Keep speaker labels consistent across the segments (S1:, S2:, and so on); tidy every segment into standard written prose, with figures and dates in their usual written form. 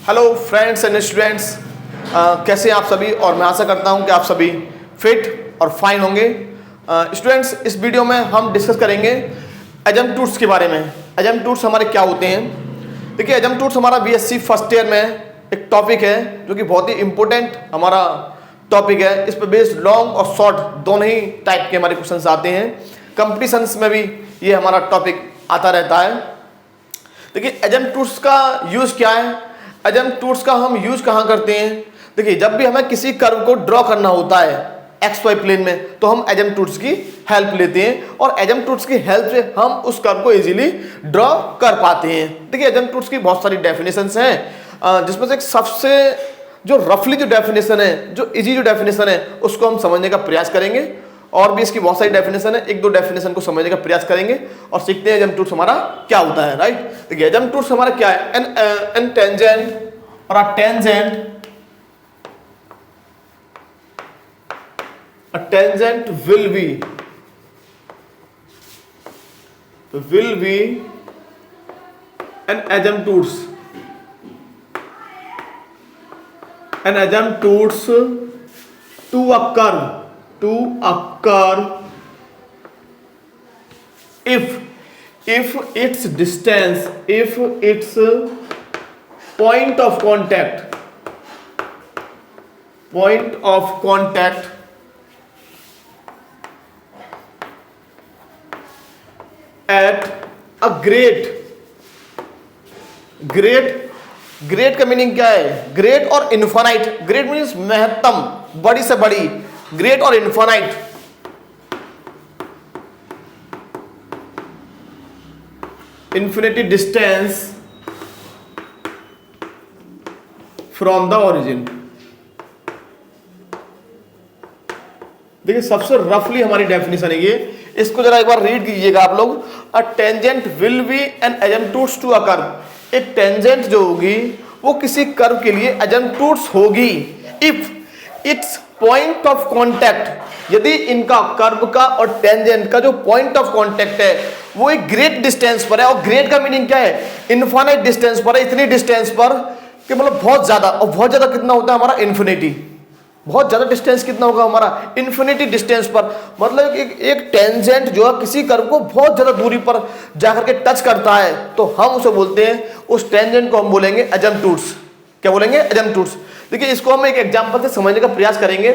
S1: Hello friends and students, कैसे हैं आप सभी। और मैं आशा करता हूं कि आप सभी फिट और फाइन होंगे। स्टूडेंट्स, इस वीडियो में हम डिस्कस करेंगे एजम्पटूड्स के बारे में। एजम्पटूड्स हमारे क्या होते हैं। देखिए, एजम्पटूड्स हमारा बीएससी फर्स्ट ईयर में एक टॉपिक है जो कि बहुत ही इंपॉर्टेंट हमारा टॉपिक है। इस पर बेस्ड लॉन्ग और शॉर्ट दोनों ही टाइप के हमारे क्वेश्चंस आते हैं। कंपटीशंस में भी ये हमारा टॉपिक आता रहता है। देखिए, एजम्पटूड्स का यूज क्या है, एजम्पटूड्स का हम यूज कहाँ करते हैं। देखिए, जब भी हमें किसी कर्व को ड्रॉ करना होता है एक्स वाई प्लेन में, तो हम एजम्पटूड्स की हेल्प लेते हैं और एजम्पटूड्स की हेल्प से हम उस कर्व को इजीली ड्रॉ कर पाते हैं। देखिए, एजम्पटूड्स की बहुत सारी डेफिनेशंस हैं, जिसमें से एक सबसे जो रफली जो डेफिनेशन है, जो इजी जो डेफिनेशन है, उसको हम समझने का प्रयास करेंगे। और भी इसकी बहुत सारी डेफिनेशन है, एक दो डेफिनेशन को समझने का प्रयास करेंगे और सीखते हैं एजम्पटूड्स हमारा क्या होता है। राइट, देखिए एजम्पटूड्स हमारा क्या है। एन टेंजेंट और अ tangent will B an asymptotes to a curve if its distance, if its point of contact at a great का मीनिंग क्या है। ग्रेट और इन्फानाइट। ग्रेट मीन्स महत्तम, बड़ी से बड़ी। ग्रेट और infinite, infinity distance from the origin. देखिए, सबसे रफली हमारी डेफिनेशन है ये। इसको जरा एक बार रीड कीजिएगा आप लोग। A tangent will be an asymptotes to a curve. एक टेंजेंट जो होगी वो किसी कर्व के लिए एजम्पटूड्स होगी if it's point of contact, यदि इनका कर्व का और टेंजेंट का जो पॉइंट ऑफ कांटेक्ट है वो एक ग्रेट डिस्टेंस पर है। और ग्रेट का मीनिंग क्या है, इनफाइनाइट डिस्टेंस पर है, इतनी डिस्टेंस पर कि मतलब बहुत ज्यादा। और बहुत ज्यादा कितना होता है हमारा, इन्फिनिटी। बहुत ज्यादा डिस्टेंस कितना होगा हमारा, इन्फिनिटी डिस्टेंस पर। मतलब एक टेंजेंट जो है किसी कर्व को बहुत ज्यादा दूरी पर जाकर के टच करता है, तो हम उसे बोलते हैं, उस टेंजेंट को हम बोलेंगे एजम्पटूड्स। क्या बोलेंगे, एजम्पटूड्स। देखिए, इसको हम एक एग्जांपल से समझने का प्रयास करेंगे।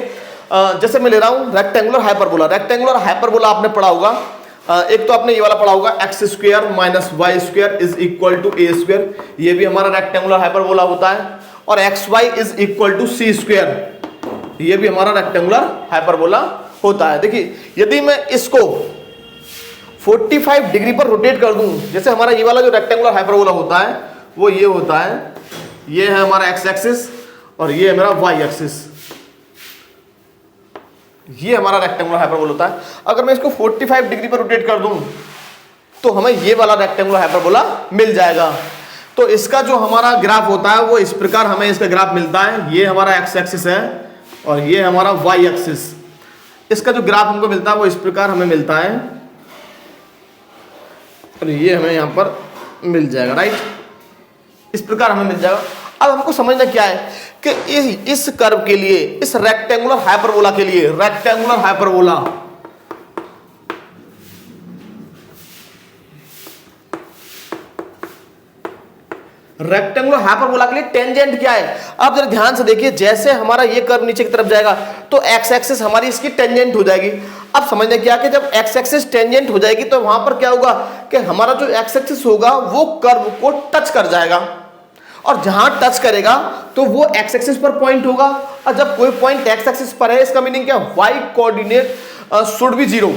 S1: जैसे मैं ले रहा हूं रेक्टेंगुलर हाइपरबोला। रेक्टेंगुलर हाइपरबोला आपने पढ़ा होगा। एक तो आपने ये वाला पढ़ा होगा, x square minus Y square is equal to a square. ये भी हमारा रेक्टेंगुलर हाइपरबोला होता है। और x y is equal to c square, ये भी हमारा रेक्टेंगुलर हाइपरबोला होता है। देखिए, यदि मैं इसको 45 डिग्री पर रोटेट कर दूं, जैसे हमारा ये वाला जो रेक्टेंगुलर हाइपरबोला होता है वो ये होता है, ये है हमारा एक्स एक्सिस और ये है मेरा वाई एक्सिस। ये हमारा रेक्टेंगुलर हाइपरबोला होता है। अगर मैं इसको 45 डिग्री पर रोटेट कर दूं तो हमें ये वाला रेक्टेंगुलर हाइपरबोला मिल जाएगा। तो इसका जो हमारा ग्राफ होता है वो इस प्रकार हमें इसका ग्राफ मिलता है। ये हमारा एक्स एक्सिस है और ये हमारा वाई एक्सिस। इसका जो ग्राफ हमको मिलता है वो इस प्रकार हमें मिलता है और ये हमें यहां पर मिल जाएगा। राइट, इस प्रकार हमें मिल जाएगा। अब हमको समझना क्या है कि इस कर्व के लिए, इस रेक्टेंगुलर हाइपरबोला के लिए, रेक्टेंगुलर हाइपरबोला के लिए टेंजेंट क्या है। अब जरा ध्यान से देखिए, जैसे हमारा ये कर्व नीचे की तरफ जाएगा तो एक्स एक्सिस हमारी इसकी टेंजेंट हो जाएगी। अब समझना क्या कि जब एक्स एक्सिस टेंजेंट हो जाएगी तो वहां पर क्या होगा कि हमारा जो एक्स एक्सिस होगा वो कर्व को टच कर जाएगा। और जहां टच करेगा तो वो एक्स एक्सिस पर पॉइंट होगा। और जब कोई पॉइंट एक्स एक्सिस पर है, इसका मीनिंग क्या, y coordinate should be zero.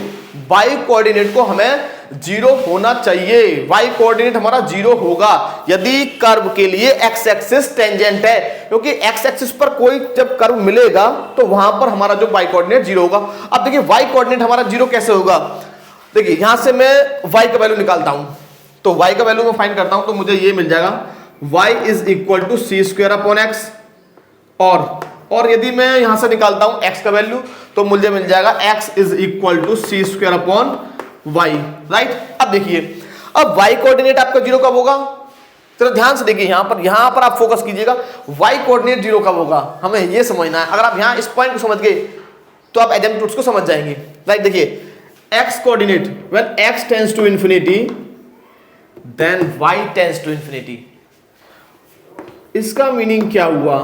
S1: Y coordinate को हमें जीरो होना चाहिए। वाई कोऑर्डिनेट हमारा जीरो होगा यदि कर्व के लिए एक्स एक्सिस टेंजेंट है, क्योंकि एक्स एक्सिस पर कोई जब कर्व मिलेगा तो वहां पर हमारा जो वाई कोऑर्डिनेट जीरो होगा। अब देखिए, वाई कोऑर्डिनेट हमारा जीरो कैसे होगा। देखिए, यहां से मैं वाई का वैल्यू निकालता हूं, तो वाई का वैल्यू मैं फाइंड करता हूं तो मुझे ये मिल जाएगा, y is equal to c square upon x. और यदि मैं यहां से निकालता हूं x का वैल्यू तो मुझे मिल जाएगा x is equal to c square upon y. Right, अब देखिए, अब y कोऑर्डिनेट आपका जीरो कब होगा, तो ध्यान से देखिए, यहां पर आप फोकस कीजिएगा, y कोऑर्डिनेट 0 कब होगा, हमें ये समझना है। अगर आप यहां इस पॉइंट को समझ गए तो आप एजेम्पटूड्स को समझ जाएंगे। लाइक देखिए, x coordinate when x tends to infinity then y tends to infinity. इसका मीनिंग क्या हुआ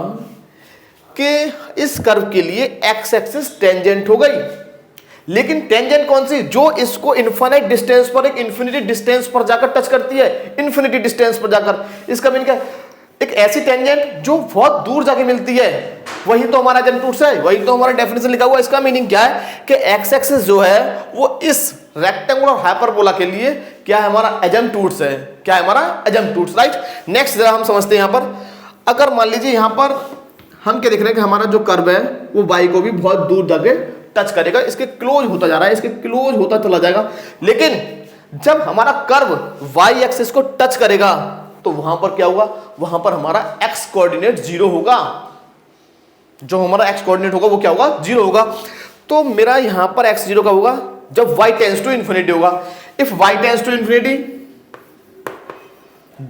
S1: कि इस कर्व के लिए x एक्सिस टेंजेंट हो गई, लेकिन टेंजेंट कौन सी, जो इसको इनफाइनाइट डिस्टेंस पर एक इन्फिनिटी डिस्टेंस पर जाकर टच करती है, इन्फिनिटी डिस्टेंस पर जाकर। इसका मीनिंग क्या, एक ऐसी टेंजेंट जो बहुत दूर जाके मिलती है, वही तो हमारा एजेम्पटूड्स है, वही तो हमारा डेफिनेशन लिखा हुआ है। इसका मीनिंग क्या है कि x एक्सिस जो है वो इस रेक्टेंगुलर हाइपरबोला के लिए क्या है, हमारा एजेम्पटूड्स है। क्या है, हमारा एजेम्पटूड्स, राइट। नेक्स्ट जरा हम समझते हैं यहां पर, अगर मान लीजिए यहां पर हम क्या देख रहे हैं कि हमारा जो कर्व है वो y को भी बहुत दूर जाके टच करेगा, इसके क्लोज होता जा रहा है, इसके क्लोज होता चला जाएगा। लेकिन जब हमारा कर्व y एक्सिस को टच करेगा तो वहां पर क्या होगा, वहां पर हमारा x कोऑर्डिनेट 0 होगा। जो हमारा x कोऑर्डिनेट होगा वो क्या होगा, 0 होगा। तो मेरा यहां पर x 0 का होगा जब y टेंड्स टू इंफिनिटी होगा। If y tends to infinity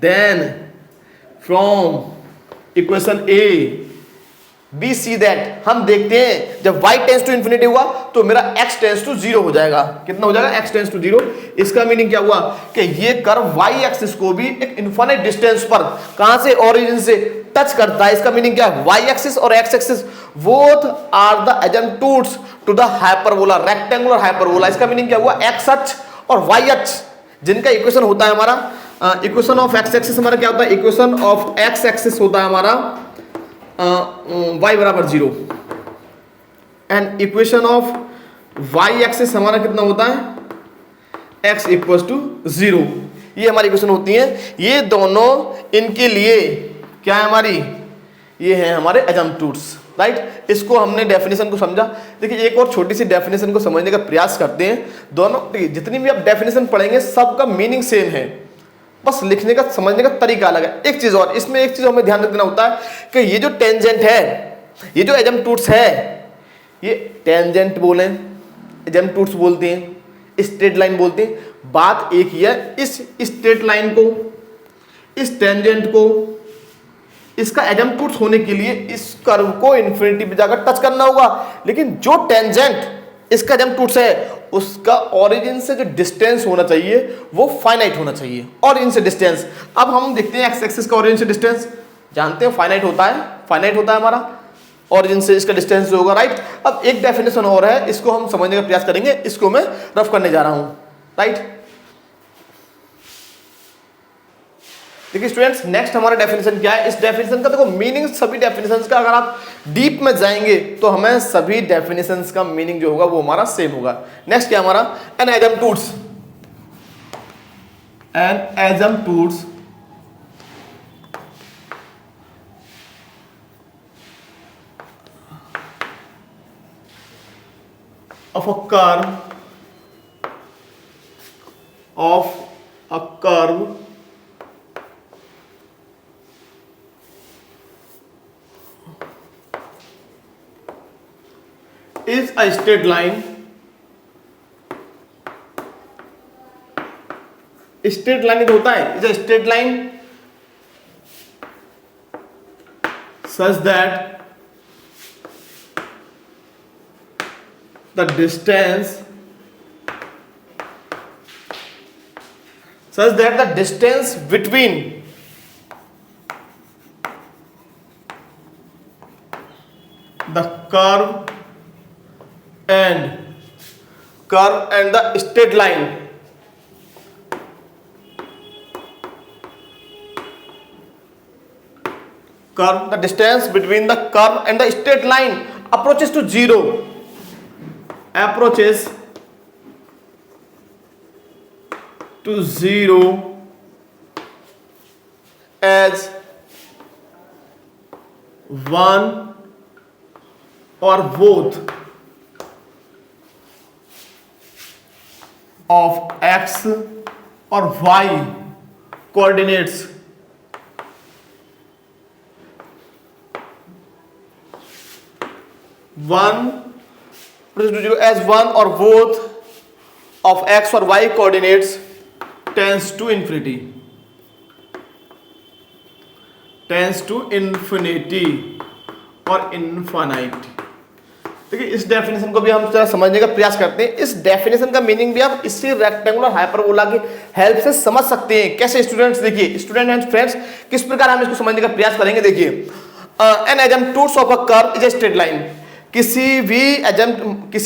S1: then from equation a b c that, हम देखते हैं जब y टेंड्स टू इंफिनिटी हुआ तो मेरा x टेंड्स टू 0 हो जाएगा। कितना हो जाएगा, x टेंड्स टू 0। इसका मीनिंग क्या हुआ कि ये कर्व y एक्सिस को भी एक इनफाइनाइट डिस्टेंस पर कहां से, ओरिजिन से टच करता है। इसका मीनिंग क्या है, y एक्सिस और x axis both are the asymptotes to the hyperbola, rectangular hyperbola. इसका मीनिंग क्या हुआ, x अक्ष और y अक्ष जिनका इक्वेशन होता है हमारा, इक्वेशन ऑफ x एक्सिस हमारा क्या होता है, इक्वेशन ऑफ x एक्सिस होता है हमारा y बराबर 0 and equation of y axis हमारा कितना होता है, x इक्वल्स टू 0। ये हमारी इक्वेशन होती है। ये दोनों इनके लिए क्या है हमारी, ये है हमारे एजेम्पटूड्स, राइट। इसको हमने डेफिनेशन को समझा। देखिए एक और छोटी सी डेफिनेशन को समझने का प्रयास करते हैं। दोनों जितनी भी आप डेफिनेशन पढ़ेंगे सबका मीनिंग सेम है, बस लिखने का समझने का तरीका अलग है। एक चीज और, इसमें एक चीज हमें ध्यान रखना होता है कि ये जो टेंजेंट है, ये जो एजेम्पटूड्स है, ये टेंजेंट बोले, एजेम्पटूड्स बोलते हैं, स्ट्रेट लाइन बोलते हैं। बात एक ही है, इस स्ट्रेट लाइन को, इस टेंजेंट को, इसका एजेम्पटूड्स होने के लिए इस कर्व को इन्फिनिटी पे जाकर टच करना होगा। लेकिन जो टेंजेंट इसका एजेम्पटूड्स है उसका ओरिजिन से जो डिस्टेंस होना चाहिए वो फाइनाइट होना चाहिए, ओरिजिन से डिस्टेंस। अब हम देखते हैं एक्स एक्सिस का ओरिजिन से डिस्टेंस, जानते हैं फाइनाइट होता है, फाइनाइट होता है हमारा, ओरिजिन से इसका डिस्टेंस जो होगा, राइट। अब एक डेफिनेशन और है, इसको हम समझने का प्रयास करेंगे, इसको मैं रफ करने जा रहा हूं, राइट। देखिए स्टूडेंट्स, नेक्स्ट हमारा डेफिनेशन क्या है। इस डेफिनेशन का देखो मीनिंग, सभी डेफिनेशंस का अगर आप डीप में जाएंगे तो हमें सभी डेफिनेशंस का मीनिंग जो होगा वो हमारा सेम होगा। नेक्स्ट क्या हमारा, an asymptotes, an asymptotes of a curve is a straight line. Straight line होता है, is a straight line such that the distance between the curve and the straight line the distance between the curve and the straight line approaches to 0, approaches to 0 as one or both of x or y coordinates as one or both of x or y coordinates tends to infinity. Tends to infinity और infinite. देखिए इस definition को भी हम जरा समझने का प्रयास करते हैं। इस डेफिनेशन का मीनिंग भी आप इसी रेक्टेंगुलर हाइपरबोला की हेल्प से समझ सकते हैं। कैसे स्टूडेंट्स, देखिए स्टूडेंट एंड फ्रेंड्स, किस प्रकार हम इसको समझने का प्रयास करेंगे। देखिए an asymptotes of a curve is a straight line. किसी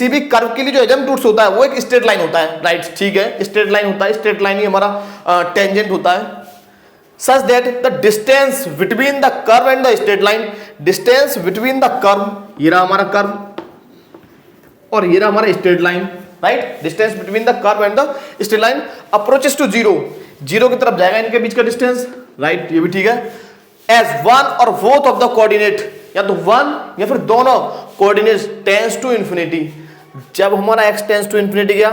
S1: भी कर्व के लिए जो एजम्प्टूट्स होता है वो एक स्ट्रेट लाइन होता है, राइट, ठीक है, स्ट्रेट लाइन होता है। स्ट्रेट लाइन ही हमारा टेंजेंट होता है। Such that the distance between the curve and the straight line, distance between the curve, ये रहा हमारा कर्व और ये रहा हमारा straight line, right. Distance between the curve and the straight line approaches to zero, zero की तरफ जाएगा इनके बीच का डिस्टेंस, राइट, ये भी ठीक है। एज वन और बोथ ऑफ द कोऑर्डिनेट, या तो वन या फिर दोनों कोऑर्डिनेट्स टेंस टू इन्फिनिटी। जब हमारा x टेंस टू इन्फिनिटी गया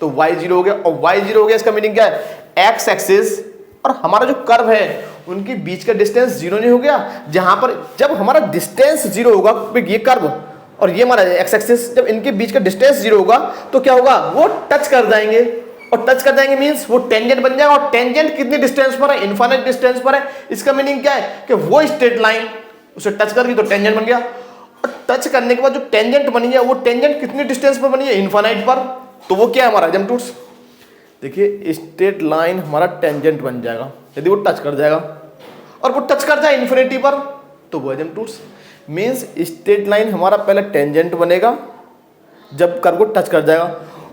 S1: तो y जीरो हो गया, और y जीरो हो गया इसका मीनिंग क्या है, x एक्सिस और हमारा जो कर्व है उनके बीच का डिस्टेंस जीरो नहीं हो गया। जहां पर जब हमारा डिस्टेंस जीरो होगा, ये कर्व और ये हमारा एक्स एक्सिस, जब इनके बीच का डिस्टेंस जीरो होगा तो क्या होगा, वो टच कर जाएंगे, और टच कर जाएंगे मींस वो टेंजेंट बन जाएगा। और टेंजेंट कितनी डिस्टेंस पर है, इनफाइनाइट डिस्टेंस पर है। इसका मीनिंग क्या है कि वो स्ट्रेट लाइन उसे टच कर गई तो टेंजेंट बन गया, और टच करने के बाद जो टेंजेंट बनी है वो टेंजेंट कितनी डिस्टेंस पर बनी है, इनफाइनाइट पर। तो वो क्या है हमारा एजम्प्टूट्स। देखिए स्ट्रेट लाइन हमारा टेंजेंट बन जाएगा यदि वो टच कर जाएगा, और वो टच कर जाए इन्फिनिटी पर तो वो एजम्प्टूट्स। मींस स्ट्रेट लाइन हमारा पहले टेंजेंट बनेगा जब कर्व को टच कर जाएगा,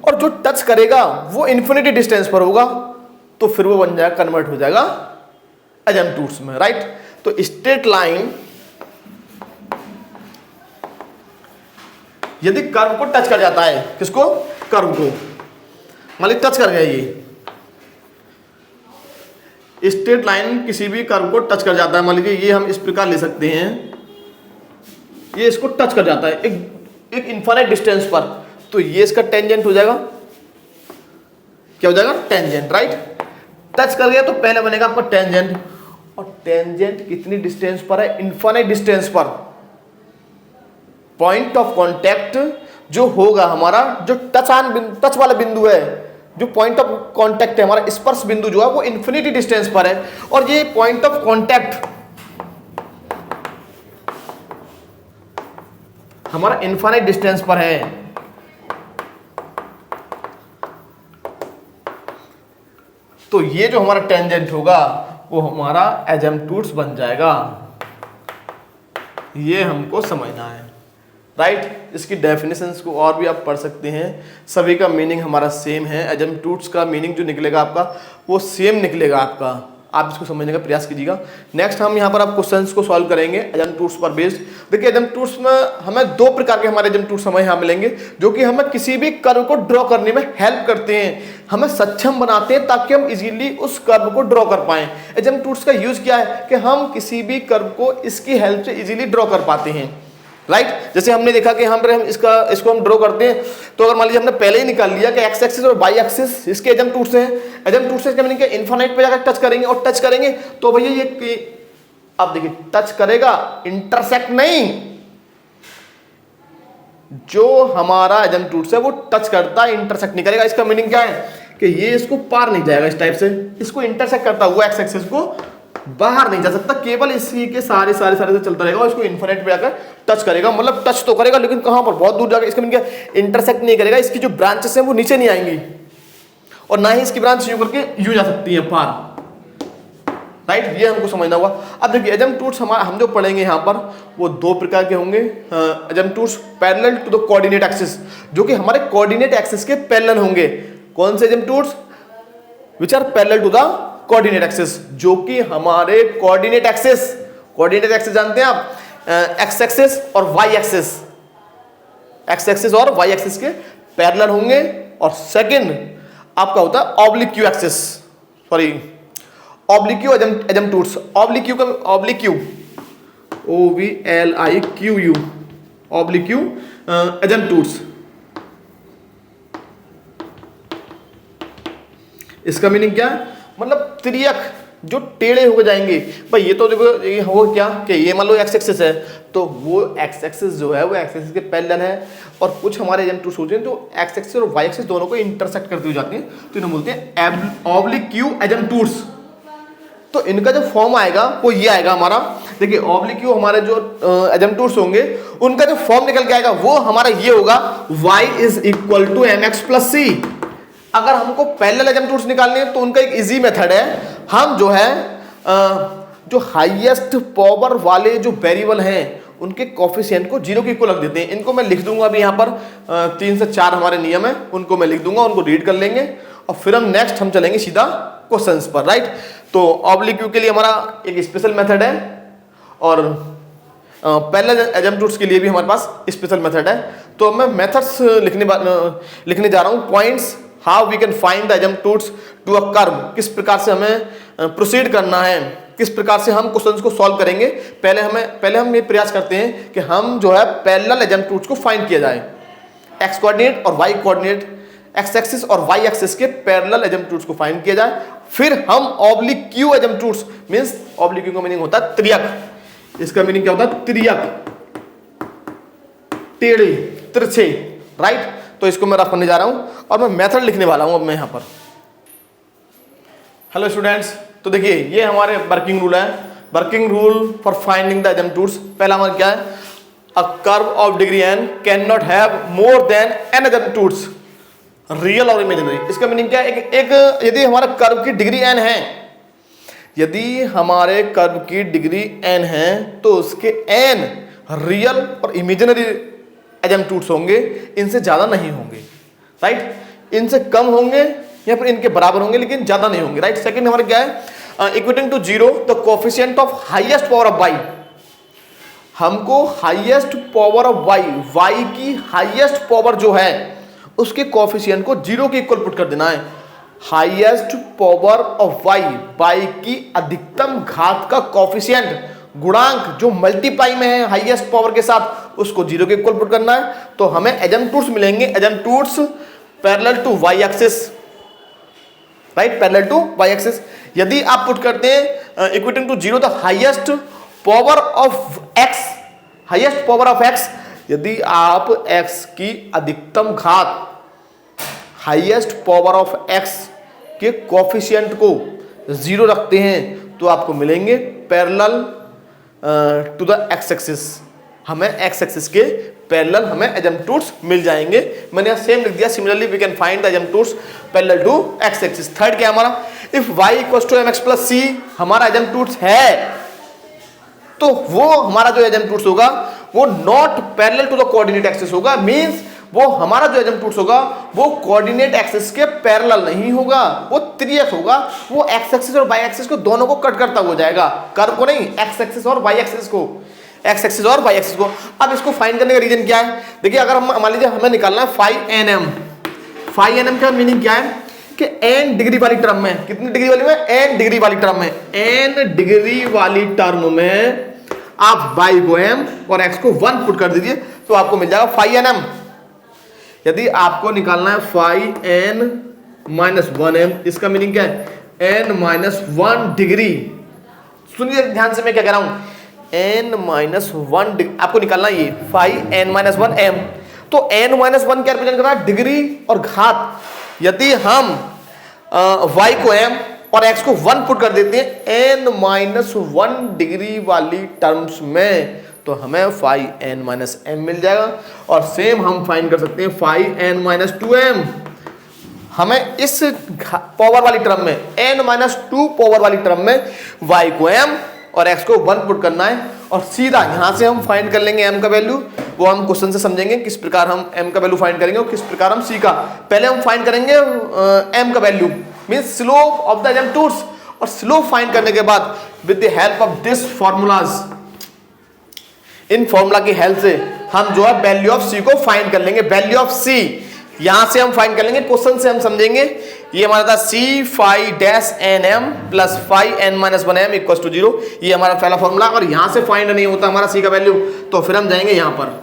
S1: और जो टच करेगा वो इन्फिनिटी डिस्टेंस पर होगा तो फिर वो बन जाएगा, कन्वर्ट हो जाएगा एजम्प्टूट्स में, राइट। तो स्ट्रेट लाइन यदि कर्व को टच कर जाता है, किसको, कर्व को, मान लीजिए टच कर गया, ये स्ट्रेट लाइन किसी भी कर्व को टच कर जाता है। मान लीजिए ये हम इस प्रकार ले सकते हैं, ये इसको टच कर जाता है एक इनफाइनाइट डिस्टेंस पर, तो ये इसका टेंजेंट हो जाएगा, क्या हो जाएगा, टेंजेंट, राइट। टच कर गया तो पहले बनेगा आपका टेंजेंट, और टेंजेंट कितनी डिस्टेंस पर है, इनफाइनाइट डिस्टेंस पर। पॉइंट ऑफ कांटेक्ट जो होगा हमारा, जो टच वाला बिंदु है, जो पॉइंट ऑफ कांटेक्ट है हमारा स्पर्श बिंदु जो है वो इन्फिनिटी डिस्टेंस पर है, और ये पॉइंट ऑफ कांटेक्ट हमारा इनफाइनाइट डिस्टेंस पर है। तो ये जो हमारा टेंजेंट होगा वो हमारा एजम्प्टूट्स बन जाएगा। ये हमको समझना है, राइट। इसकी डेफिनेशंस को और भी आप पढ़ सकते हैं, सभी का मीनिंग हमारा सेम है। एजम्प्टूट्स का मीनिंग जो निकलेगा आपका वो सेम निकलेगा आपका, आप इसको समझने का प्रयास कीजिएगा। नेक्स्ट हम यहाँ पर आप क्वेश्चंस को सॉल्व करेंगे एजम्प्टूट्स पर बेस्ड। देखिए एजम्प्टूट्स में हमें दो प्रकार के हमारे एजम्प्टूट्स हमें यहाँ मिलेंगे, जो कि हमें किसी भी कर्व को ड्रॉ करने में हेल्प करते हैं, हमें सक्षम बनाते हैं ताकि हम इजीली उस कर्व को ड्रॉ कर पाएं। एजम्प्टूट्स का यूज क्या है कि हम किसी भी कर्व को इसकी हेल्प से इजीली ड्रॉ कर पाते हैं, राइट। जैसे हमने देखा कि हम इसको हम ड्रॉ करते हैं, तो अगर मान लीजिए हमने पहले ही निकाल लिया कि एक्स एक्सिस और वाई एक्सिस इसके एजम्प्टूट्स हैं। एजम्प्टूट्स का मीनिंग क्या, इनफाइनाइट पे जाकर टच करेंगे, और टच करेंगे तो भैया ये अब देखिए टच करेगा, इंटरसेक्ट नहीं। जो हमारा एजम्प्टूट्स है वो टच करता है, इंटरसेक्ट नहीं करेगा। इसका मीनिंग क्या है कि ये इसको पार नहीं जाएगा, इस टाइप से इसको इंटरसेक्ट करता हुआ एक्स एक्सिस को बाहर नहीं जा सकता, केवल इसी के सारे से चलता रहेगा और इसको इन्फिनिट पे जाकर टच करेगा। मतलब टच तो करेगा लेकिन कहां पर, बहुत दूर जाकर। इसका मीनिंग क्या, इंटरसेक्ट नहीं करेगा, इसकी जो ब्रांचेस हैं वो नीचे नहीं आएंगी, और ना ही इसकी ब्रांच यूं करके यूं जा सकती है पार, राइट। ये हमको समझना होगा। अब देखिए एजम्प्टूट्स हम जो पढ़ेंगे यहाँ पर वो दो प्रकार के होंगे। Asymptotes parallel to the coordinate axis, जो कि हमारे कोऑर्डिनेट एक्सिस के पैरेलल होंगे। कौन से asymptotes, which are parallel to the coordinate axis, जो कि हमारे कोऑर्डिनेट एक्सिस जानते हैं आप, एक्स एक्सिस और वाई एक्सिस, एक्स एक्सिस और वाई एक्सिस के पैरेलल होंगे। और सेकंड आपका होता है oblique axis, sorry oblique asymptotes, oblique का ऑब्लिक्यू OVLIQU ऑब्लिक्यू एजम्प्टूट्स। इसका मीनिंग क्या है, मतलब त्रियक जो टेढ़े हो जाएंगे। भाई ये तो देखो ये हो क्या कि ये मान लो एक्स एक्सिस है, तो वो एक्स एक्सिस जो है वो एक्स एक्सिस के पैरेलल है, और कुछ हमारे एजम्प्टूट्स होते हैं जो एक्स एक्सिस और वाई एक्सिस दोनों को इंटरसेक्ट करते हुए जाते हैं, तो इन्हें बोलते हैं ऑब्लिक्यू एजम्प्टूट्स। तो इनका जो फॉर्म आएगा वो ये आएगा हमारा। देखिए ऑब्लिक क्यू हमारे जो एजेम्प्टूड्स होंगे उनका जो फॉर्म निकल के आएगा वो हमारा ये होगा y is equal to mx plus C. अगर हमको पैरेलल एजेम्प्टूड्स निकालने हैं तो उनका एक इजी मेथड है, हम जो है जो हाईएस्ट पावर वाले जो वेरिएबल हैं उनके कोफिशिएंट को 0 के इक्वल रख देते हैं। इनको मैं लिख दूंगा अभी यहाँ पर 3 से 4 हमारे नियम है, उनको मैं लिख दूंगा, उनको रीड कर लेंगे और फिर हम नेक्स्ट हम चलेंगे सीधा क्वेश्चंस पर, राइट। तो ऑब्लिक क्यू के लिए हमारा एक स्पेशल मेथड है और पैरेलल एजेम्प्टूड्स के लिए भी हमारे पास स्पेशल मेथड है। तो मैं मेथड्स लिखने जा रहा हूँ, points how we can find the asymptotes to a curve, किस प्रकार से हमें प्रोसीड करना है, किस प्रकार से हम क्वेश्चंस को सॉल्व करेंगे। पहले हम ये प्रयास करते हैं कि हम जो है पैरेलल एजेम्प्टूड्स को फाइंड किया जाए, एक्स कोऑर्डिनेट और वाई कोऑर्डिनेट, एक्स एक्सिस और वाई एक्सिस के पैरेलल एजेम्प्टूड्स को फाइंड किया जाए। फिर हम oblique asymptotes, means oblique का मीनिंग होता है त्रियक, इसका मीनिंग क्या होता है त्रियक, टेढ़े तिरछे, राइट। तो इसको मैं रफ करने जा रहा हूं और मैं मेथड लिखने वाला हूं अब मैं यहां पर। हेलो स्टूडेंट्स, तो देखिए ये हमारे वर्किंग रूल है, working rule for finding the asymptotes. पहला हमारा क्या है, a curve of degree n can not have more than n asymptotes, real और इमेजिनरी। इसका मीनिंग क्या है, एक यदि हमारा कर्व की डिग्री n है, यदि हमारे कर्व की डिग्री n है तो उसके n रियल और इमेजिनरी एजेम्प्टूड्स होंगे, इनसे ज्यादा नहीं होंगे, राइट। इनसे कम होंगे या फिर इनके बराबर होंगे लेकिन ज्यादा नहीं होंगे, राइट। सेकंड हमारा क्या है, equating to 0 the coefficient of highest power of y, हमको हाईएस्ट पावर ऑफ y की हाईएस्ट पावर जो है उसके कोएफिशिएंट को 0 के इक्वल पुट कर देना है। हाईएस्ट पावर ऑफ y की अधिकतम घात का कोएफिशिएंट, गुणांक जो मल्टीप्लाई में है हाईएस्ट पावर के साथ, उसको 0 के इक्वल पुट करना है। तो हमें एजेम्प्टूड्स मिलेंगे, asymptotes parallel to y axis, right, parallel to y axis. यदि आप पुट करते हैं equating to 0 the highest power of x, highest power of x, यदि आप x की अधिकतम घात हाईएस्ट पावर ऑफ x के कोएफिशिएंट को 0 रखते हैं तो आपको मिलेंगे parallel to the x axis, हमें x एक्सिस के पैरेलल हमें एजेम्प्टूड्स मिल जाएंगे। मैंने यहाँ सेम लिख दिया, similarly we can find the asymptotes parallel to x axis. Third क्या है हमारा, if y equals to mx plus c हमारा एजेम्प्टूड्स है तो वो हमारा जो एजेम्प्टूड्स होगा वो not parallel to the coordinate axis होगा, मींस वो हमारा जो एजेम्प्टूड्स होगा वो कोऑर्डिनेट एक्सिस के पैरेलल नहीं होगा, वो त्रियक होगा, वो x एक्सिस और y एक्सिस को दोनों को कट करता हो जाएगा, कर्व को नहीं, x एक्सिस और y एक्सिस को, x एक्सिस और y एक्सिस को। अब इसको फाइंड करने का रीजन क्या है, देखिए अगर हम मान लीजिए हमें निकालना है फाई एन एम का मीनिंग क्या है कि n डिग्री वाली टर्म में, कितनी डिग्री वाली में, n डिग्री वाली टर्म में, n डिग्री वाली टर्म में आप y को m और x को 1 पुट कर दीजिए तो आपको मिल जाएगा फाई एन एम। यदि आपको निकालना है फाई n माइनस 1m, इसका मीनिंग क्या है, n माइनस 1 डिग्री, सुनिए ध्यान से मैं क्या कह रहा हूं, n माइनस 1 डिग्री आपको निकालना है, ये फाई n माइनस 1m। तो n माइनस 1 क्या रिप्रेजेंट कर रहा है, डिग्री और घात। यदि हम y को m और x को 1 पुट कर देते हैं n माइनस 1 डिग्री वाली टर्म्स में तो हमें फाई n माइनस m मिल जाएगा। और सेम हम फाइंड कर सकते हैं फाई n माइनस 2m। हमें इस पावर वाली टर्म में n माइनस 2 पावर वाली टर्म में y को m और x को 1 पुट करना है और सीधा यहां से हम फाइंड कर लेंगे m का वैल्यू। वो हम क्वेश्चन से समझेंगे किस प्रकार हम m का वैल्यू फाइंड करेंगे और किस प्रकार हम c का। पहले हम फाइंड करेंगे m का value, means slope of the asymptotes, और स्लोप फाइंड करने के बाद with the help of this formulas, इन फॉर्मूला की हेल्प से हम जो है वैल्यू ऑफ सी को फाइंड कर लेंगे। वैल्यू ऑफ सी यहां से हम फाइंड कर लेंगे, क्वेश्चन से हम समझेंगे। ये हमारा था C phi dash N M plus phi N minus 1m equal to 0, ये हमारा पहला फॉर्मूला। और यहां से फाइंड नहीं होता हमारा सी का वैल्यू तो फिर हम जाएंगे यहां पर,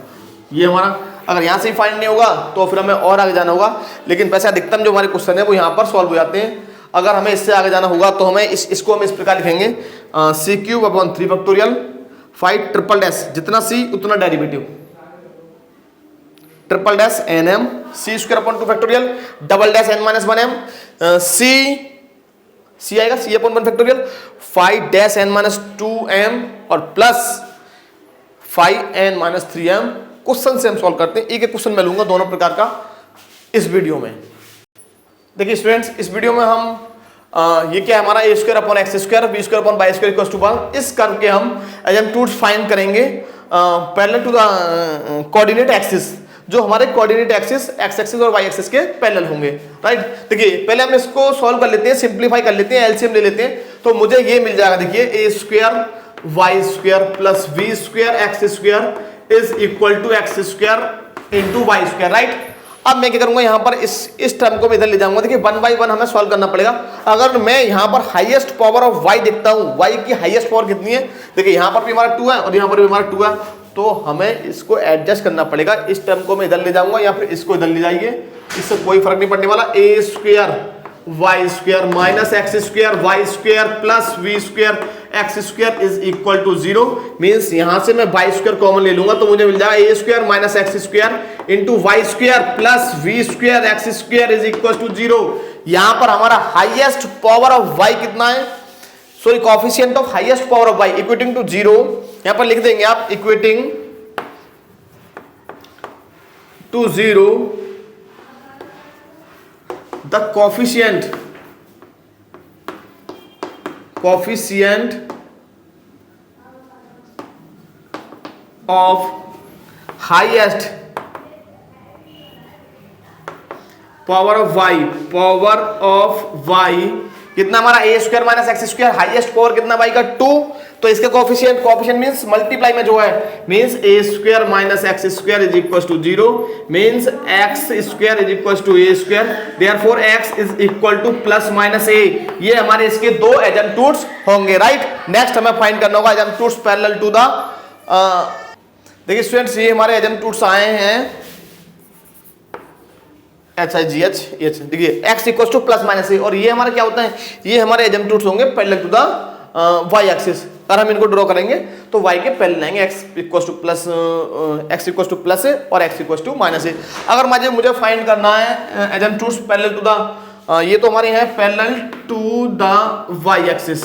S1: ये हमारा अगर यहां से फाइंड नहीं होगा तो फिर हमें और आगे जाना होगा। लेकिन वैसे अधिकतम जो हमारे क्वेश्चन है वो यहां पर सॉल्व हो जाते हैं। अगर हमें इससे आगे जाना होगा तो हमें इसको हम इस प्रकार लिखेंगे, C cube upon 3 factorial five triple dash, जितना सी उतना derivative, triple dash N M C square upon 2 factorial double dash N minus 1m C C आएगा, सी अपॉन 1 फैक्टोरियल 5-n-2m और प्लस 5n-3m। क्वेश्चन से हम solve करते हैं, एक एक क्वेश्चन मैं लूंगा दोनों प्रकार का इस वीडियो में। देखिए स्टूडेंट्स, इस वीडियो में हम ये क्या है हमारा a square upon x square b square upon y square equals to 1, इस कर्व के हम एजेम्पटूड्स फाइंड करेंगे parallel to the coordinate axis, जो हमारे कोऑर्डिनेट एक्सिस एक्स एक्सिस और वाई एक्सिस के पैरेलल होंगे, राइट। देखिए पहले हम इसको सॉल्व कर लेते हैं, सिंप्लीफाई कर लेते हैं, एलसीएम ले लेते हैं, तो मुझे ये मिल जाएगा। देखिए a square y square plus b square x square is equal to x square into y square, right. अब मैं क्या करूंगा, यहाँ पर इस टर्म को मैं इधर ले जाऊंगा। देखिए 1 बाई 1 हमें सॉल्व करना पड़ेगा। अगर मैं यहाँ पर हाईएस्ट पावर ऑफ y देखता हूँ, y की हाईएस्ट पावर कितनी है, देखिए यहाँ पर भी हमारा 2 है और यहाँ पर भी हमारा 2 है, तो हमें इसको एडजस्ट करना पड़ेगा। इस टर्म को मैं इधर ले जाऊंगा या फिर इसको इधर ले जाइए, इससे कोई फर्क नहीं पड़ने वाला। a square y square minus x square y square plus v square x square is equal to 0। Means यहां से मैं वाई स्क्वायर कॉमन ले लूंगा तो मुझे मिल जाएगा a square minus x square into y square plus v square x square is equal to 0। यहां पर हमारा हाईएस्ट पावर ऑफ y कितना है, sorry coefficient of highest power of y equating to 0। यहां पर लिख देंगे आप equating to 0 the coefficient of highest power of y कितना हमारा a square minus x square, highest power कितना y का 2, तो इसके कोएफिशिएंट मींस मल्टीप्लाई में जो है means a square minus x square is equal to 0 means x square is equal to a square, therefore x is equal to plus minus a। ये हमारे इसके दो एजेम्पटूड्स होंगे, राइट। नेक्स्ट हमें फाइंड करना होगा एजेम्पटूड्स पैरेलल टू द देखिए students, ये हमारे एजेम्पटूड्स आए हैं HIGH। देखिए x equal to plus minus a और ये हमारा क्या होता है, ये हमारे एजेम्पटूड्स होंगे parallel to the y axis. अगर हम इनको ड्रॉ करेंगे तो y के पैरेलल आएंगे, x equal to plus a और x equal to minus a। अगर मुझे फाइंड करना है एजेम्पटूड्स पैरेलल टू द ये तो हमारे हैं parallel to the y axis,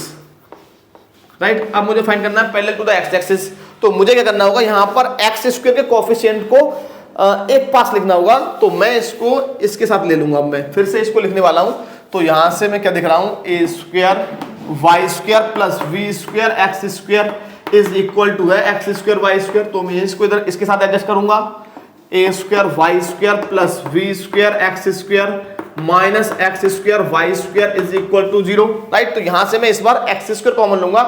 S1: right. अब मुझे फाइंड करना है parallel to the x axis, तो मुझे क्या करना होगा, यहाँ पर x स्क्वायर के कोएफिशिएंट को एक पास लिखना होगा, तो मैं इसको इसके साथ ले लूंगा। अब मैं फिर से इसको लिखने वाला हूं, तो यहां से मैं क्या दिख रहा हूं, a square y square plus v square x square is equal to है एक्स स्क्वायर वाई स्क्वायर, तो मैं इसको इधर इसके साथ एडजस्ट करूंगा। a square y square plus v square x square minus x square y square is equal to 0, right. तो यहां से मैं इस बार एक्स स्क्वायर कॉमन लूंगा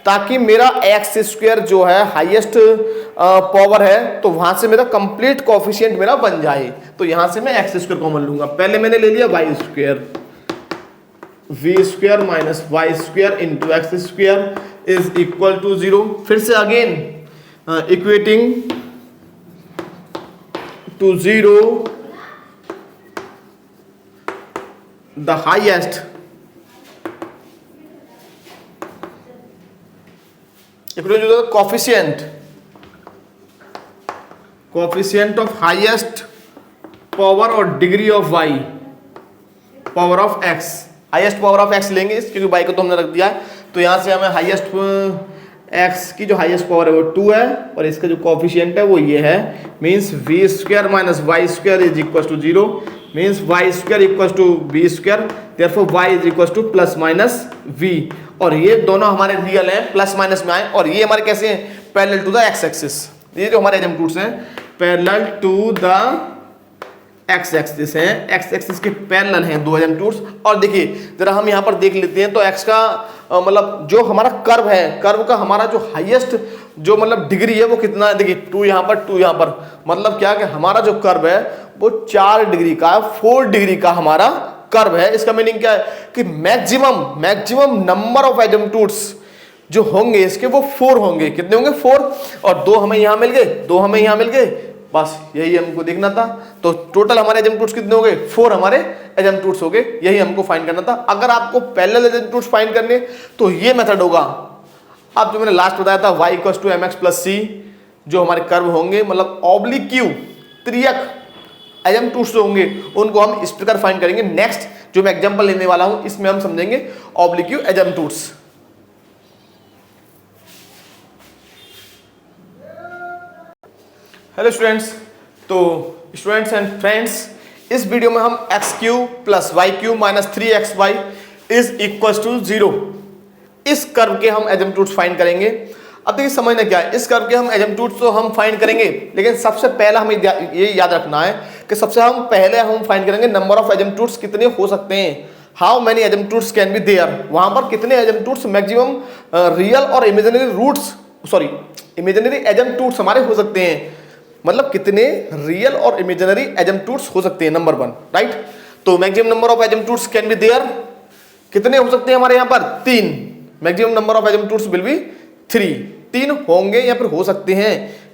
S1: ताकि मेरा एक्स स्क्वायर जो है हाईएस्ट पावर है, तो वहां से मेरा कंप्लीट कोएफिशिएंट मेरा बन जाए। तो यहां से मैं एक्स स्क्वायर कॉमन लूंगा। पहले मैंने ले लिया Y square, V square minus Y square into X square is equal to 0। फिर से again equating to 0 the highest coefficient of highest power और degree of y power of x, highest power of x लेंगे क्योंकि y को तो हमने रख दिया है, तो यहां से हमें हाईएस्ट x की जो हाईएस्ट पावर है वो 2 है और इसका जो कोएफिशिएंट है वो ये है, means v square minus Y square is equal to 0 means y square equal to v square, therefore y is equal to plus minus v। और ये दोनों हमारे रियल हैं, प्लस माइनस में आए, और ये हमारे कैसे हैं, parallel to the x axis. ये जो हमारे एजेम्पटूड्स हैं parallel to the x axis हैं, x एक्सिस के पैरेलल हैं दो एजेम्पटूड्स। और देखिए जरा हम यहाँ पर देख लेते हैं, तो x का मतलब जो हमारा कर्व है, कर्व का हमारा जो हाईएस्ट जो मतलब डिग्री है वो कितना है, देखिए 2 यहाँ पर 2 यहाँ पर, मतलब क्या कि हमारा जो कर्व है वो 4 डिग्री का 4 डिग्री का हमारा कर्व है। इसका मीनिंग क्या है कि मैक्सिमम नंबर ऑफ एजेम्पटूड्स जो होंगे इसके वो 4 होंगे। कितने होंगे, 4, और 2 हमें यहां मिल गए, 2 हमें यहां मिल गए, बस यही हमको देखना था। तो टोटल हमारे एजेम्पटूड्स कितने हो गए, 4 हमारे एजेम्पटूड्स हो गए, यही हमको फाइंड करना था। अगर आपको पैरेलल एजेम्पटूड्स फाइंड करने तो ये मेथड होगा। अब जो मैंने लास्ट बताया था y equals to mx plus c, जो हमारे कर्व होंगे मतलब ऑब्लिक क्यू त्रियक एजेम्पटूड्स होंगे उनको हम इस प्रकार फाइंड करेंगे। नेक्स्ट जो मैं एग्जांपल लेने वाला हूं इसमें हम समझेंगे ऑब्लिक्यू एजम्पटूड्स। हेलो स्टूडेंट्स, तो स्टूडेंट्स एंड फ्रेंड्स, इस वीडियो में हम x cube plus y cube minus 3xy is equal to 0 इस कर्व के हम एजम्पटूड्स फाइंड करेंगे। अब देखिए समझना क्या है, इस कर्व के हम एजम्पटूड्स तो हम फाइंड करेंगे, लेकिन सबसे पहला हमें ये याद रखना है कि सबसे पहले हम फाइंड करेंगे नंबर ऑफ एजम्पटूड्स कितने हो सकते हैं, how many asymptotes can be there, वहां पर कितने एजम्पटूड्स मैक्सिमम रियल और इमेजिनरी इमेजिनरी एजम्पटूड्स हमारे हो सकते हैं, मतलब कितने रियल और इमेजिनरी एजम्पटूड्स हो सकते हैं, नंबर 1, राइट। तो maximum number of asymptotes can be there, कितने हो सकते हैं हमारे यहाँ पर 3, maximum number of asymptotes will be 3 होंगे या फिर हो सकते हैं,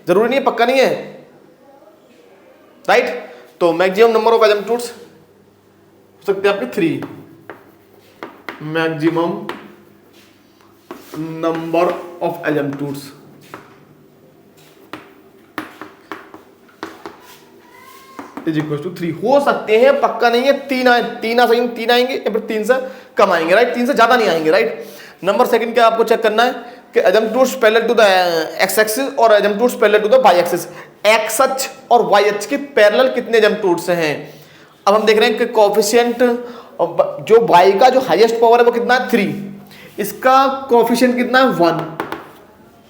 S1: जरूरी नहीं है, पक्का नहीं है, राइट। तो मैक्सिमम नंबर ऑफ एजम्पटूड्स हो सकते हैं आपके 3, maximum number of asymptotes is equal to 3 हो सकते हैं, पक्का नहीं है, 3 आएंगे या फिर 3 से कम आएंगे, राइट, 3 से ज्यादा नहीं आएंगे, राइट। नंबर सेकंड क्या आपको चेक करना है कि asymptotes parallel to the X axis और asymptotes parallel to the Y axis, X अक्ष और वाई अक्ष के पैरेलल कितने एजम्पटूड्स हैं। अब हम देख रहे हैं कि कोएफिशिएंट जो वाई का जो हाईएस्ट पावर है वो कितना है 3, इसका कोएफिशिएंट कितना है 1।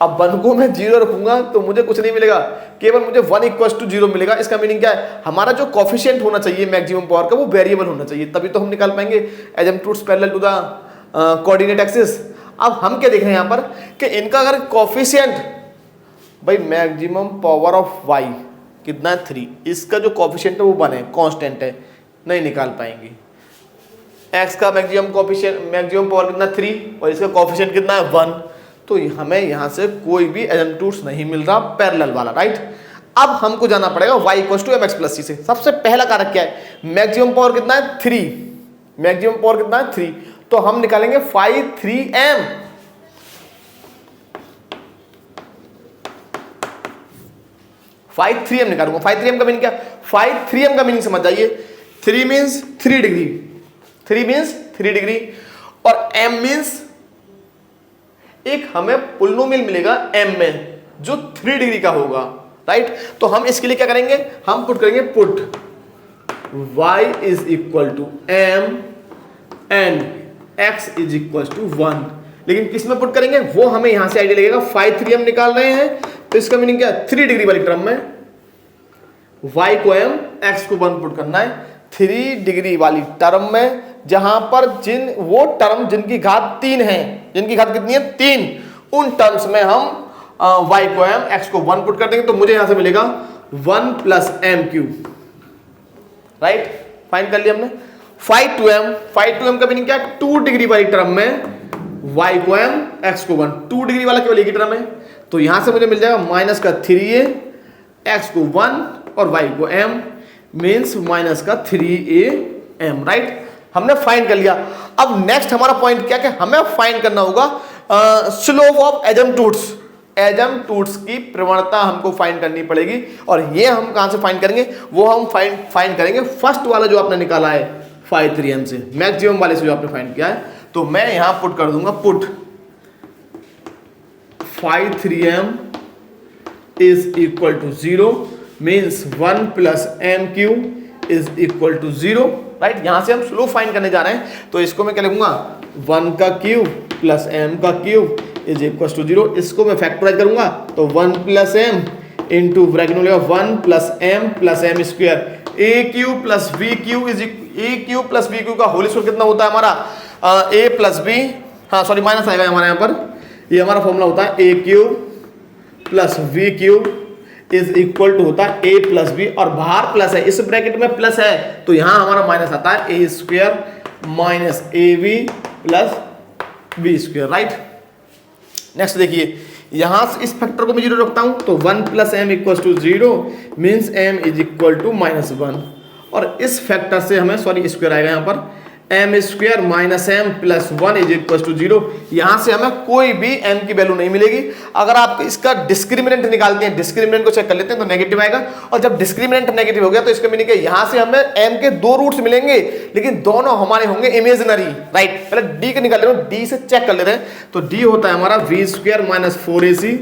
S1: अब 1 को मैं 0 रखूंगा तो मुझे कुछ नहीं मिलेगा, केवल मुझे 1 इक्वल टू 0 मिलेगा। इसका मीनिंग क्या है, हमारा जो कोएफिशिएंट होना चाहिए मैक्सिमम पावर का वो वेरिएबल होना चाहिए, तभी तो हम निकाल पाएंगे asymptotes parallel to the coordinate axis. अब हम क्या देख रहे हैं यहाँ पर कि इनका अगर कोएफिशिएंट, भाई मैक्सिमम पावर ऑफ वाई कितना है 3, इसका जो कोएफिशिएंट है वो 1 है, कांस्टेंट है, नहीं निकाल पाएंगे। एक्स का मैक्सिमम कोएफिशिएंट, मैक्सिमम पावर कितना 3 और इसका कोएफिशिएंट कितना है 1, तो हमें यहाँ से कोई भी एजम्पटूड्स नहीं मिल रहा पैरेलल वाला, राइट। अब हमको जाना पड़ेगा y equal to mx plus c से। सबसे पहला कारक क्या है, मैक्सिमम पावर कितना है 3, मैक्सिमम पावर कितना है 3, तो हम निकालेंगे phi 3m, phi 3m निकालूंगा। phi 3m का मीनिंग क्या, phi 3m का मीनिंग समझ जाइए, 3 मीन्स 3 डिग्री, 3 मीन्स 3 डिग्री और m मीन्स एक हमें पोलिनोमियल मिलेगा m में जो 3 डिग्री का होगा, राइट। तो हम इसके लिए क्या करेंगे, हम पुट करेंगे put y is equal to m and x is equal to 1, लेकिन किस में पुट करेंगे वो हमें यहां से आइडिया लगेगा। phi 3m निकाल रहे हैं तो इसका मीनिंग क्या है, 3 डिग्री वाली टर्म में y को m x को 1 पुट करना है, 3 डिग्री वाली टर्म में, जहां पर वो टर्म जिनकी घात 3 है, जिनकी घात कितनी है 3, उन टर्म्स में हम y को m x को 1 पुट कर देंगे, तो मुझे यहां से मिलेगा 1 plus m cube, right. Find कर लिया हमने phi 2m का मीनिंग क्या है, 2 डिग्री वाली टर्म में y को m x को 1, 2 डिग्री वाला केवल एक ही टर्म है, तो यहां से मुझे मिल जाएगा माइनस का 3a, x को 1 और y को m, मीन्स माइनस का 3am, राइट। हमने फाइंड कर लिया। अब नेक्स्ट हमारा पॉइंट क्या, हमें फाइंड करना होगा स्लोप ऑफ एजम्पटूड्स, एजम्पटूड्स की प्रवणता हमको फाइंड करनी पड़ेगी, और ये हम कहां से फाइंड करेंगे, वो हम फाइंड करेंगे फर्स्ट वाला जो आपने निकाला है phi 3m से, मैक्सिमम वाले से जो आपने फाइंड किया है। तो मैं यहां पुट कर दूंगा put phi 3m is equal to 0 means 1 plus m cube is equal to 0, right. यहां से हम स्लोप फाइंड करने जा रहे हैं, तो इसको मैं क्या लिखूंगा 1 का क्यूब प्लस m का क्यूब इज इक्वल टू 0, इसको मैं फैक्टराइज करूंगा तो 1 प्लस m इंटू ब्रैकेट में लगेगा 1 plus m square, a cube plus v cube is a cube plus v cube का होल स्क्वायर कितना होता है हमारा a प्लस b, हाँ सॉरी माइनस आएगा हमारे यहाँ पर, ये हमारा फॉर्मूला होता है a cube plus v cube is equal to होता है a प्लस बी, और बाहर प्लस है, इस ब्रैकेट में प्लस है तो यहां हमारा माइनस आता है a square minus ab plus b square, right. Next देखिए, यहां से इस फैक्टर को मैं 0 रखता हूं तो 1 plus m equal to 0 means m is equal to -1, और इस फैक्टर से हमें सॉरी स्क्वायर आएगा यहाँ पर, m square minus m plus 1 is equal to 0। यहां से हमें कोई भी एम की वैल्यू नहीं मिलेगी। अगर आप इसका डिस्क्रिमिनेंट निकालते हैं, डिस्क्रिमिनेंट को चेक कर लेते हैं तो नेगेटिव आएगा, और जब डिस्क्रिमिनेंट नेगेटिव हो गया तो इसका मीनिंग है यहां से हमें एम के दो रूट्स मिलेंगे, लेकिन दोनों हमारे होंगे इमेजिनरी, राइट। पहले डी का निकाल लेते हैं, डी से चेक कर लेते हैं। तो डी होता है हमारा वी स्क्वायर माइनस 4ac,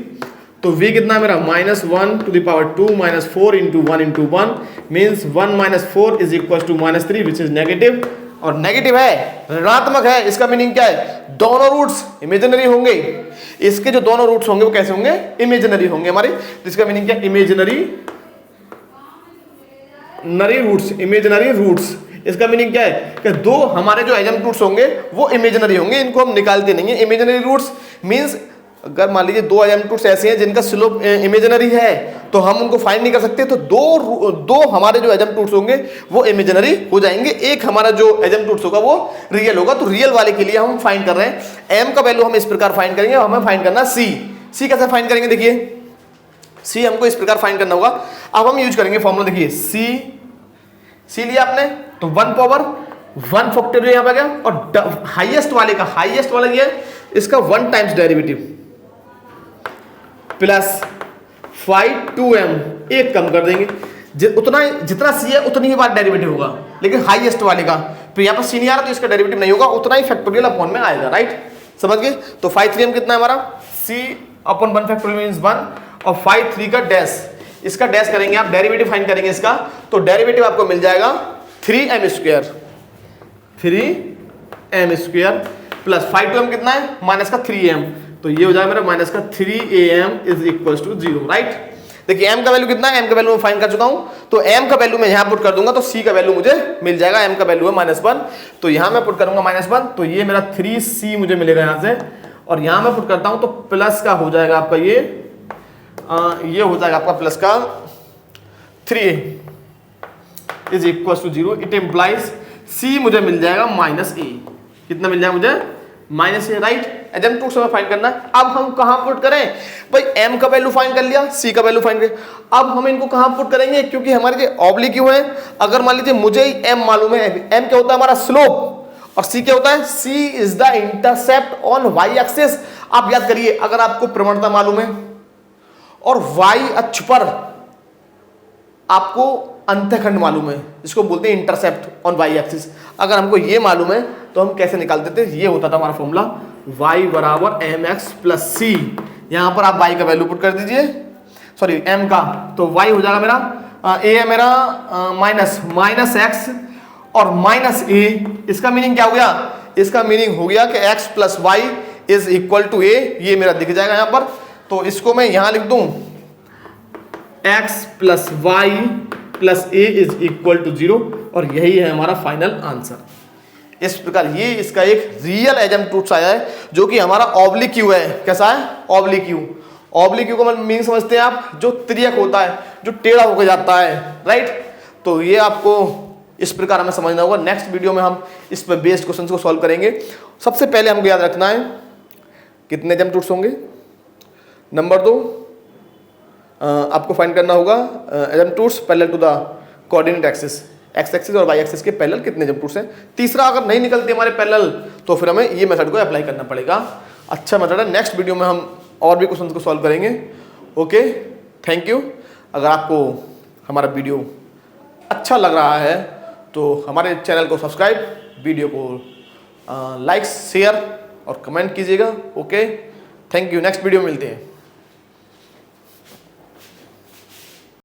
S1: तो v कितना है मेरा minus 1 to the power 2 minus 4 into 1 into 1 means 1 minus 4 is equal to minus 3 which is negative, और नेगेटिव है, ऋणात्मक है, इसका मीनिंग क्या है, दोनों रूट्स इमेजिनरी होंगे। इसके जो दोनों रूट्स होंगे वो कैसे होंगे, इमेजिनरी होंगे हमारे। तो इसका मीनिंग क्या, इमेजिनरी रूट्स, इमेजिनरी रूट्स। इसका मीनिंग क्या है कि दो हमारे जो एडजम्प्ट रूट्स होंगे वो इमेजिनरी होंगे, इनको हम निकालते नहीं है। इमेजिनरी रूट्स मींस अगर मान लीजिए दो एडजम्प्ट रूट्स ऐसे हैं जिनका स्लोप इमेजिनरी है तो हम उनको फाइंड नहीं कर सकते, तो दो हमारे जो एडजम्प्ट रूट्स होंगे वो इमेजिनरी हो जाएंगे, एक हमारा जो एडजम्प्ट रूट्स होगा वो रियल होगा। तो रियल वाले के लिए हम फाइंड कर रहे हैं एम का वैल्यू हम इस प्रकार फाइंड करेंगे, हमें फाइंड करना सी। सी कैसे फाइंड करेंगे, देखिए सी हमको इस प्रकार फाइंड करना होगा। अब हम यूज करेंगे फॉर्मूला, देखिए सी लिया आपने तो 1 पावर 1 फैक्टोरियल यहां पे गया, और हाईएस्ट वाला ये इसका 1 टाइम्स डेरिवेटिव प्लस 5 2m, एक कम कर देंगे, उतना जितना सी है उतनी ही बार डेरिवेटिव होगा, लेकिन हाईएस्ट वाले का तो यहाँ पर सी नहीं आ रहा तो इसका डेरिवेटिव नहीं होगा, उतना ही फैक्टोरियल अपॉन में आएगा, राइट। समझ गए। तो 5 3m कितना है हमारा, c अपॉन 1 फैक्टोरियल मींस 1 और 5 3 का डैश, इसका डैश करेंगे आप, डेरिवेटिव फाइंड करेंगे इसका, तो डेरिवेटिव आपको मिल जाएगा 3m स्क्वायर प्लस 5 2m कितना है माइनस का 3m, तो ये हो जाएगा मेरा माइनस का 3am is equal to 0, right. देखिए m का वैल्यू कितना है, m का वैल्यू मैं फाइंड कर चुका हूं, तो m का वैल्यू मैं यहां पुट कर दूंगा तो c का वैल्यू मुझे मिल जाएगा, m का वैल्यू है -1, तो यहां मैं पुट करूंगा -1, तो ये मेरा 3c मुझे मिलेगा यहां से, और यहां मैं पुट करता हूं तो प्लस का हो जाएगा आपका ये हो जाएगा आपका प्लस का 3a is equal to 0। It implies c मुझे मिल जाएगा -a, कितना मिल जाएगा मुझे -a, राइट। एडजम्प्ट रूट्स हमें फाइंड करना है। अब हम कहां पुट करें भाई, m का वैल्यू फाइंड कर लिया, c का वैल्यू फाइंड कर, अब हम इनको कहां पुट करेंगे, क्योंकि हमारे जो ऑब्लिक है, अगर मान लीजिए मुझे ही m मालूम है, m क्या होता है हमारा स्लोप, और c क्या होता है, c is the intercept on y axis. आप याद करिए, अगर आपको प्रवणता मालूम है और y अक्ष पर आपको अंतःखंड मालूम है, इसको बोलते हैं इंटरसेप्ट ऑन y एक्सिस, अगर हमको ये मालूम है तो हम कैसे निकालते थे, ये होता था हमारा फॉर्मूला y बराबर mx प्लस c। यहां पर आप y का वैल्यू पुट कर दीजिए, सॉरी m का, तो y हो जाएगा मेरा a है मेरा माइनस x और माइनस a, इसका मीनिंग क्या हो गया, इसका मीनिंग हो गया कि x plus y is equal to a, ये मेरा दिख जाएगा यहां पर, तो इसको मैं यहां लिख दूं x plus y plus a is equal to 0, और यही है हमारा फाइनल आंसर। इस प्रकार ये इसका एक रियल एडजम्प्ट रूट्स आया है जो कि हमारा ऑब्लिक क्यू है। कैसा है, ऑब्लिक क्यू। ऑब्लिक क्यू को मीनिंग समझते हैं आप, जो त्रियक होता है, जो टेढ़ा होकर जाता है, राइट। तो ये आपको इस प्रकार हमें समझना होगा। नेक्स्ट वीडियो में हम इस पर बेस्ड क्वेश्चंस को सॉल्व करेंगे। सबसे पहले हमको याद रखना है कितने एडजम्प्ट रूट्स होंगे। नंबर 2 आपको फाइंड करना होगा asymptotes parallel to the coordinate axis, x axis और वाई एक्सिस के पैरेलल कितने एडजम्प्ट रूट्स हैं। तीसरा, अगर नहीं निकलते हमारे पैरेलल तो फिर हमें ये मेथड को अप्लाई करना पड़ेगा। अच्छा मेथड है। नेक्स्ट वीडियो में हम और भी क्वेश्चन को सॉल्व करेंगे। Okay, thank you. अगर आपको हमारा वीडियो अच्छा लग रहा है तो हमारे चैनल को सब्सक्राइब, वीडियो को लाइक शेयर और कमेंट कीजिएगा। Okay, thank you. Next video में मिलते हैं।